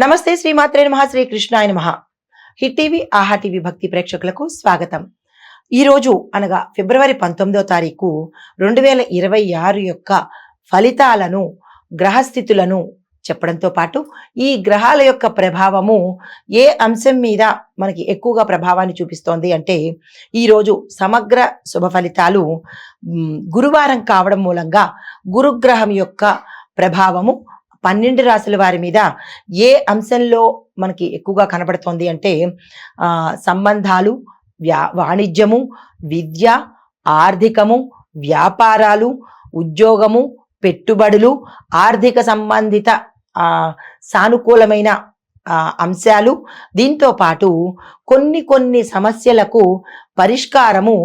నమస్తే శ్రీమాత్రే నమః, శ్రీ కృష్ణాయ నమః. హిట్ టీవీ, ఆహా టీవీ భక్తి ప్రేక్షకులకు స్వాగతం. ఈ రోజు అనగా ఫిబ్రవరి 19వ తారీఖు 2026 యొక్క ఫలితాలను, గ్రహస్థితులను చెప్పడంతో పాటు ఈ గ్రహాల యొక్క ప్రభావము ఏ అంశం మీద మనకి ఎక్కువగా ప్రభావాన్ని చూపిస్తోంది అంటే, ఈరోజు సమగ్ర శుభ ఫలితాలు గురువారం కావడం మూలంగా గురుగ్రహం యొక్క ప్రభావము 12 రాశుల వారి మీద ఏ అంశంలో మనకి ఎక్కువగా కనబడుతోంది అంటే, సంబంధాలు, వాణిజ్యము, విద్య, ఆర్థికము, వ్యాపారాలు, ఉద్యోగము, పెట్టుబడులు, ఆర్థిక సంబంధిత సానుకూలమైన అంశాలు, దీంతో పాటు కొన్ని సమస్యలకు పరిష్కారము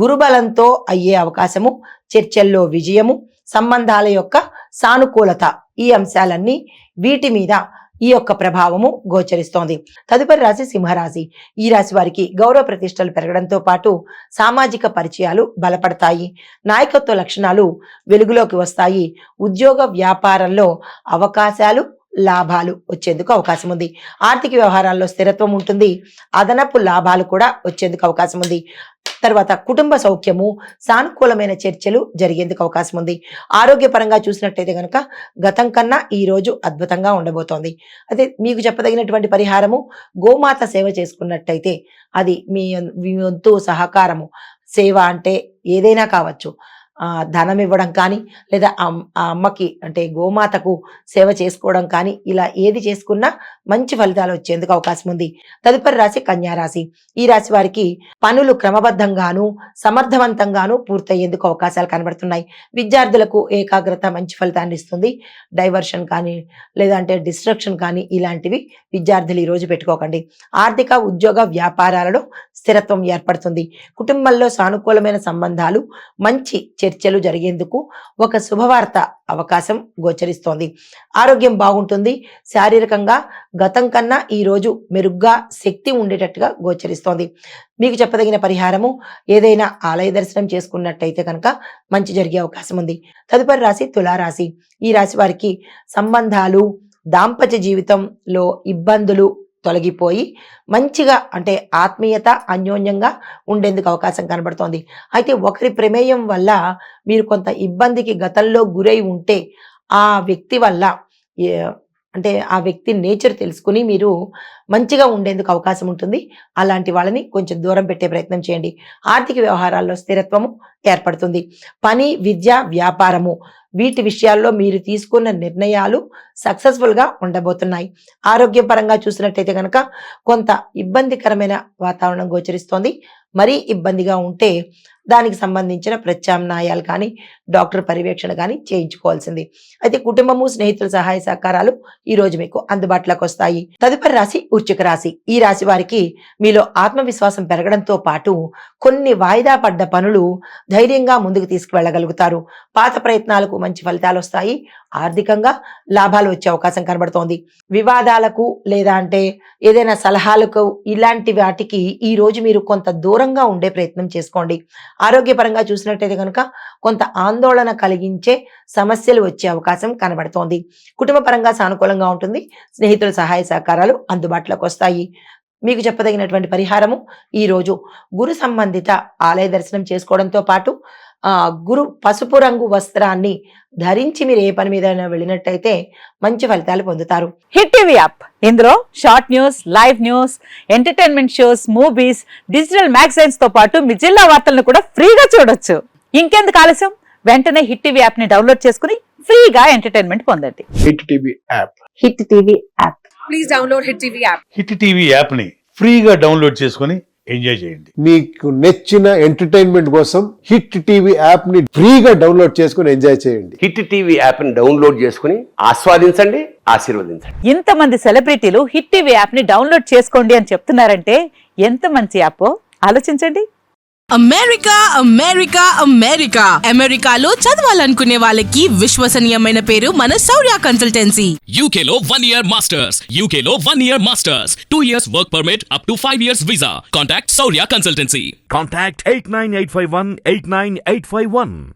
గురుబలంతో అయ్యే అవకాశము, చర్చల్లో విజయము, సంబంధాల యొక్క సానుకూలత, ఈ అంశాలన్నీ వీటి మీద ఈ యొక్క ప్రభావము గోచరిస్తోంది. తదుపరి రాశి సింహరాశి. ఈ రాశి వారికి గౌరవ ప్రతిష్టలు పెరగడంతో పాటు సామాజిక పరిచయాలు బలపడతాయి. నాయకత్వ లక్షణాలు వెలుగులోకి వస్తాయి. ఉద్యోగ వ్యాపారంలో అవకాశాలు, లాభాలు వచ్చేందుకు అవకాశం ఉంది. ఆర్థిక వ్యవహారాల్లో స్థిరత్వం ఉంటుంది. అదనపు లాభాలు కూడా వచ్చేందుకు అవకాశం ఉంది. తర్వాత కుటుంబ సౌఖ్యము, సానుకూలమైన చర్చలు జరిగేందుకు అవకాశం ఉంది. ఆరోగ్యపరంగా చూసినట్టయితే కనుక గతం కన్నా ఈ రోజు అద్భుతంగా ఉండబోతోంది. అయితే మీకు చెప్పదగినటువంటి పరిహారము, గోమాత సేవ చేసుకున్నట్టయితే అది మీ వంతు సహకారము. సేవ అంటే ఏదైనా కావచ్చు, ధనం ఇవ్వడం కానీ, లేదా ఆ అమ్మకి అంటే గోమాతకు సేవ చేసుకోవడం కానీ, ఇలా ఏది చేసుకున్నా మంచి ఫలితాలు వచ్చేందుకు అవకాశం ఉంది. తదుపరి రాశి కన్యా రాశి. ఈ రాశి వారికి పనులు క్రమబద్ధంగాను సమర్థవంతంగాను పూర్తయ్యేందుకు అవకాశాలు కనబడుతున్నాయి. విద్యార్థులకు ఏకాగ్రత మంచి ఫలితాన్ని ఇస్తుంది. డైవర్షన్ కానీ, లేదంటే డిస్ట్రక్షన్ కానీ, ఇలాంటివి విద్యార్థులు ఈ రోజు పెట్టుకోకండి. ఆర్థిక, ఉద్యోగ వ్యాపారాలలో స్థిరత్వం ఏర్పడుతుంది. కుటుంబంలో సానుకూలమైన సంబంధాలు, మంచి చర్చలు జరిగేందుకు ఒక శుభవార్త అవకాశం గోచరిస్తోంది. ఆరోగ్యం బాగుంటుంది. శారీరకంగా గతం కన్నా ఈ రోజు మెరుగ్గా శక్తి ఉండేటట్టుగా గోచరిస్తోంది. మీకు చెప్పదగిన పరిహారము, ఏదైనా ఆలయ దర్శనం చేసుకున్నట్టయితే కనుక మంచి జరిగే అవకాశం ఉంది. తదుపరి రాశి తులారాశి. ఈ రాశి వారికి సంబంధాలు, దాంపత్య జీవితంలో ఇబ్బందులు తొలగిపోయి మంచిగా అంటే ఆత్మీయత, అన్యోన్యంగా ఉండేందుకు అవకాశం కనబడుతోంది. అయితే ఒకరి ప్రమేయం వల్ల మీరు కొంత ఇబ్బందికి గతంలో గురై ఉంటే, ఆ వ్యక్తి వల్ల అంటే ఆ వ్యక్తి నేచర్ తెలుసుకుని మీరు మంచిగా ఉండేందుకు అవకాశం ఉంటుంది. అలాంటి వాళ్ళని కొంచెం దూరం పెట్టే ప్రయత్నం చేయండి. ఆర్థిక వ్యవహారాల్లో స్థిరత్వము ఏర్పడుతుంది. పని, విద్య, వ్యాపారము, వీటి విషయాల్లో మీరు తీసుకున్న నిర్ణయాలు సక్సెస్ఫుల్గా ఉండబోతున్నాయి. ఆరోగ్యపరంగా చూసినట్టయితే కనుక కొంత ఇబ్బందికరమైన వాతావరణం గోచరిస్తోంది. మరీ ఇబ్బందిగా ఉంటే దానికి సంబంధించిన ప్రత్యామ్నాయాలు కానీ, డాక్టర్ పర్యవేక్షణ కానీ చేయించుకోవాల్సింది. అయితే కుటుంబము, స్నేహితుల సహాయ సహకారాలు ఈ రోజు మీకు అందుబాటులోకి వస్తాయి. తదుపరి రాశి వృశ్చిక రాశి. ఈ రాశి వారికి మీలో ఆత్మవిశ్వాసం పెరగడంతో పాటు కొన్ని వాయిదా పడ్డ పనులు ధైర్యంగా ముందుకు తీసుకువెళ్ళగలుగుతారు. పాత ప్రయత్నాలకు మంచి ఫలితాలు వస్తాయి. ఆర్థికంగా లాభాలు వచ్చే అవకాశం కనబడుతోంది. వివాదాలకు లేదా అంటే ఏదైనా సలహాలకు, ఇలాంటి వాటికి ఈ రోజు మీరు కొంత దూరంగా ఉండే ప్రయత్నం చేసుకోండి. ఆరోగ్యపరంగా చూసినట్టయితే కనుక కొంత ఆందోళన కలిగించే సమస్యలు వచ్చే అవకాశం కనబడుతోంది. కుటుంబ పరంగా సానుకూలంగా ఉంటుంది. స్నేహితుల సహాయ సహకారాలు అందుబాటులోకి వస్తాయి. మీకు చెప్పదగినటువంటి పరిహారము, ఈరోజు గురు సంబంధిత ఆలయ దర్శనం చేసుకోవడంతో పాటు గురు పసుపు రంగు వస్త్రాన్ని ధరించి మీరు ఏ పని మీద వెళ్ళినట్టయితే మంచి ఫలితాలు పొందుతారు. హిట్ టీవీ యాప్, ఇందులో short news, live news, entertainment shows, movies, digital magazines తో పాటు మీ జిల్లా వార్తలను కూడా ఫ్రీగా చూడొచ్చు. ఇంకెందుకు ఆలస్యం, వెంటనే హిట్ టీవీ యాప్ ని డౌన్లోడ్ చేసుకుని ఫ్రీగా ఎంటర్టైన్మెంట్ పొందండి. Hit TV app. Hit TV app. Please download hit TV app. Hit TV app ని ఫ్రీగా డౌన్లోడ్ చేసుకుని ఎంజాయ్ చేయండి. మీకు నచ్చిన ఎంటర్టైన్మెంట్ కోసం హిట్ టీవీ యాప్ ని ఫ్రీగా డౌన్లోడ్ చేసుకుని ఎంజాయ్ చేయండి. హిట్ టీవీ యాప్ ని డౌన్లోడ్ చేసుకుని ఆస్వాదించండి, ఆశీర్వదించండి. ఇంతమంది సెలబ్రిటీలు హిట్ టీవీ యాప్ ని డౌన్లోడ్ చేసుకోండి అని చెప్తున్నారంటే ఎంత మంచి యాప్ ఆలోచించండి. అమెరికా అమెరికా అమెరికా అమెరికాలో చదవాలనుకునే వాళ్ళకి విశ్వసనీయమైన పేరు మన శౌర్య కన్సల్టెన్సీ. UK లో 1 year masters. UK లో 1 year masters. 2 years work permit up to 5 years visa. Contact Saurya Consultancy. Contact 89851 89851.